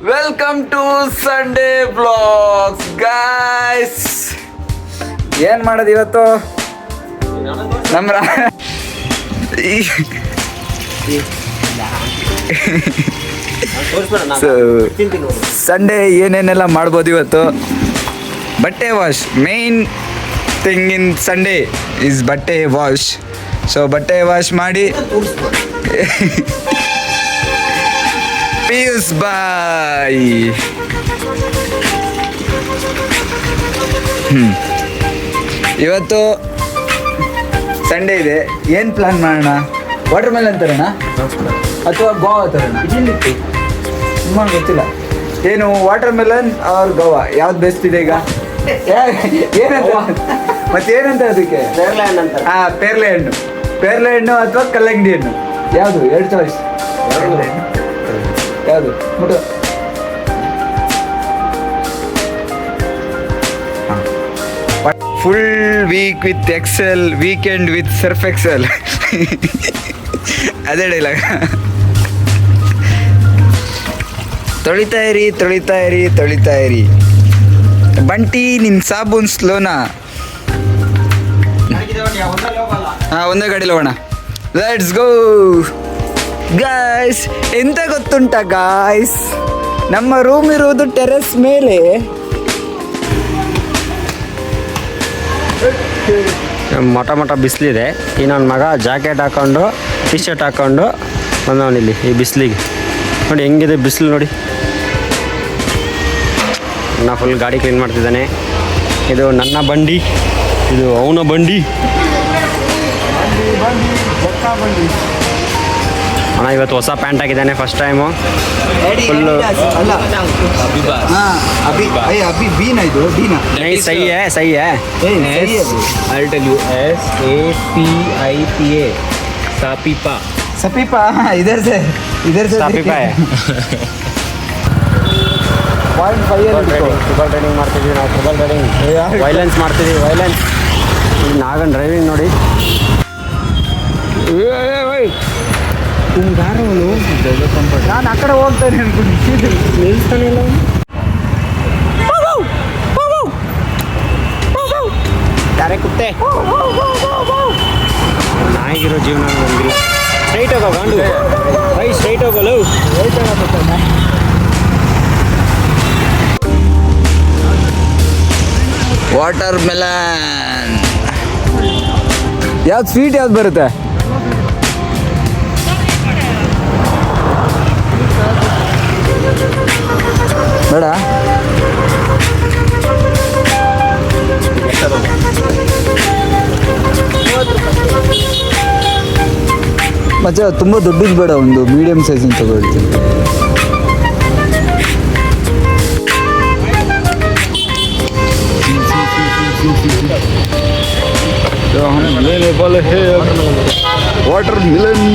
Welcome to Sunday blogs guys. ಏನ್ ಮಾಡೋದು ಇವತ್ತು? ನಮ್ಮ ಸಂಡೇ ಏನೇನೆಲ್ಲ ಮಾಡ್ಬೋದು ಇವತ್ತು? ಬಟ್ಟೆ wash. Main thing in Sunday is ಬಟ್ಟೆ ವಾಶ್. ಸೊ ಬಟ್ಟೆ ವಾಶ್ ಮಾಡಿ ಪಿಯೂಸ್ ಬಾಯ್. ಇವತ್ತು ಸಂಡೇ ಇದೆ. ಏನು ಪ್ಲಾನ್ ಮಾಡೋಣ? ವಾಟರ್ ಮೆಲನ್ ತರೋಣ ಅಥವಾ ಗೋವಾ ತರೋಣ? ತುಂಬ ಗೊತ್ತಿಲ್ಲ. ಏನು ವಾಟರ್ ಮೆಲನ್ ಅವ್ರ ಗೋವಾ ಯಾವ್ದು ಬೆಸ್ಟ್ ಇದೆ ಈಗ? ಏನಂತ ಮತ್ತೇನಂತ ಅದಕ್ಕೆ? ಹಾಂ, ಪೇರ್ಲೆ ಹಣ್ಣು. ಪೇರ್ಲೆ ಹಣ್ಣು ಅಥವಾ ಕಲ್ಲಂಗಡಿ ಹಣ್ಣು ಯಾವುದು? ಎರಡು ಚಾಯ್ಸ್. ಯಾವುದು ಮುಟ್ಟು? Full week with Excel, weekend with Surf Excel. ಅದೇ ಡೈಲಾಗ್. ತೊಳಿತಾ ಇರಿ, ತೊಳಿತಾ ಇರಿ, ತೊಳಿತಾ ಇರಿ. ಬಂಟಿ ನಿನ್ನ ಸಾಬೂನ್ ಸ್ಲೋನಾ? ಹಾಂ, ಒಂದೇ ಗಾಡಿಲಿ ಹೋಗೋಣ. Let's go guys. ಎಂತ ಗೊತ್ತುಂಟ ಗಾಯ್ಸ್, ನಮ್ಮ ರೂಮ್ ಇರುವುದು ಟೆರೆಸ್ ಮೇಲೆ. ಮೊಟ ಬಿಸಿಲಿದೆ. ಈ ನನ್ನ ಮಗ ಜಾಕೆಟ್ ಹಾಕ್ಕೊಂಡು ಟಿ ಶರ್ಟ್ ಹಾಕ್ಕೊಂಡು ಬಂದವನಿಲ್ಲಿ ಈ ಬಿಸಿಲಿಗೆ. ನೋಡಿ ಹೆಂಗಿದೆ ಬಿಸಿಲು ನೋಡಿ. ನಾನು ಫುಲ್ ಗಾಡಿ ಕ್ಲೀನ್ ಮಾಡ್ತಿದ್ದಾನೆ. ಇದು ನನ್ನ ಬಂಡಿ, ಇದು ಅವನ ಬಂಡಿ. ಅಣ್ಣ ಇವತ್ತು ಹೊಸ ಪ್ಯಾಂಟ್ ಹಾಕಿದ್ದಾನೆ ಫಸ್ಟ್ ಟೈಮು. ಫುಲ್ಲು ಸಹಿ ಹೈ, ಸಹಿ high. I'll tell you. SAPIPA सापीपा. सपीपा इधर से सापीपा है. 0.5 ಟ್ರಿಬಲ್ ರೈಡಿಂಗ್ ಮಾಡ್ತಿದ್ವಿ ನಾವು. ಟ್ರಿಬಲ್ ರೈಡಿಂಗ್ ವೈಲೆನ್ಸ್ ಮಾಡ್ತಿದ್ವಿ. ವೈಲೆನ್ಸ್ ನಾಗನ್ ಡ್ರೈವಿಂಗ್ ನೋಡಿ. ನಾನು ಆ ಕಡೆ ಹೋಗ್ತೇನೆ ಅನ್ಕೊಂಡು ನಿಲ್ತಾನೆ ಇಲ್ಲ. ಯಾರೇ ಕುತ್ತೆ ನಾಯಿಗಿರೋ ಜೀವನ ನಮಗಿಲ್ಲ. ಸ್ಟ್ರೈಟ್ ಹೋಗೋ ಗಾಂಡು ಬೈ, ಸ್ಟ್ರೈಟ್ ಹೋಗಲು. Water melon. ಯಾವ್ದು ಸ್ವೀಟ್ ಯಾವ್ದು ಬರುತ್ತೆ? ಬೇಡ, ಮಚ್ಚ ತುಂಬ ದೊಡ್ಡದು ಬೇಡ, ಒಂದು ಮೀಡಿಯಮ್ ಸೈಜಿನ ತಗೊಳ್ತೀನಿ. ವಾಟರ್ ಮಿಲನ್.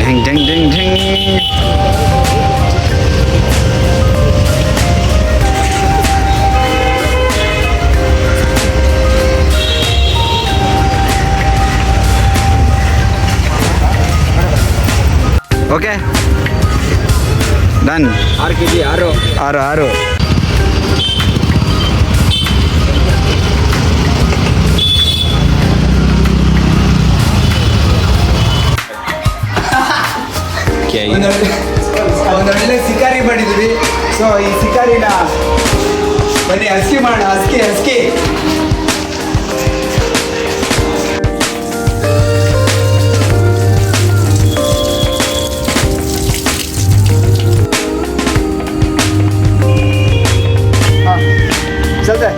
ढंग ढंग ढंग ढंग. Okay done. 6 kg 6. ಒಂದೊಳ್ಳೆ ಶಿಕಾರಿ ಮಾಡಿದ್ವಿ. ಸೊ ಈ ಶಿಕಾರಿನ ಬನ್ನಿ ಹಸ್ಕಿ ಮಾಡೋಣ. ಹಸ್ಕಿ ಚಲ್ತೆ.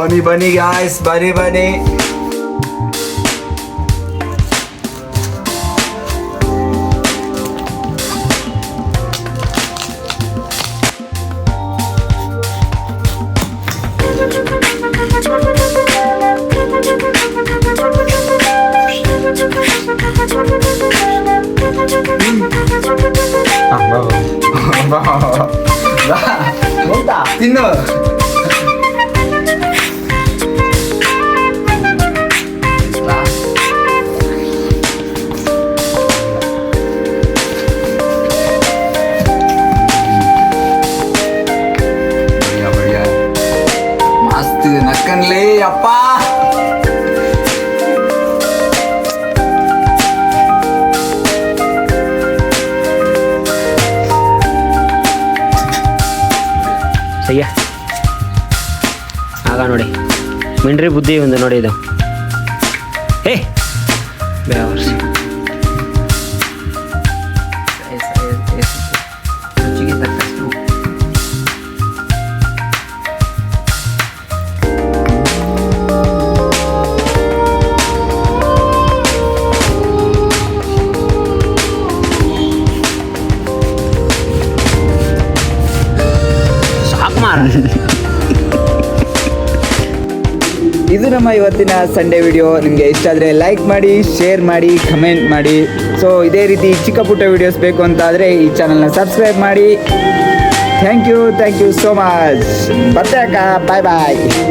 ಬನ್ನಿ ಬನ್ನಿ ಗಾಯ್ಸ್, ಬನ್ನಿ ಬನ್ನಿ. ತಿನ್ನು. ಮಸ್ತ್ ನಕ್ಕನ್ಲೇ ಅಪ್ಪ. ಸಯ್ಯ ಆಗ ನೋಡಿ ಮಿಂಡ್ರಿ ಬುದ್ಧಿ ಒಂದು ನೋಡಿ ಇದು. ಏ ಬೇವರ್ಸಿ ರುಚಿಗೆ ತಕ್ಕಷ್ಟು. ಇದು ನಮ್ಮ ಇವತ್ತಿನ ಸಂಡೇ ವಿಡಿಯೋ. ನಿಮಗೆ ಇಷ್ಟ ಆದರೆ ಲೈಕ್ ಮಾಡಿ, ಶೇರ್ ಮಾಡಿ, ಕಮೆಂಟ್ ಮಾಡಿ. ಸೊ ಇದೇ ರೀತಿ ಚಿಕ್ಕ ಪುಟ್ಟ ವಿಡಿಯೋಸ್ ಬೇಕು ಅಂತ ಆದರೆ ಈ ಚಾನಲ್ನ ಸಬ್ಸ್ಕ್ರೈಬ್ ಮಾಡಿ. Thank you so much. ಬರ್ತೆ ಅಕ್ಕ, ಬಾಯ್ ಬಾಯ್.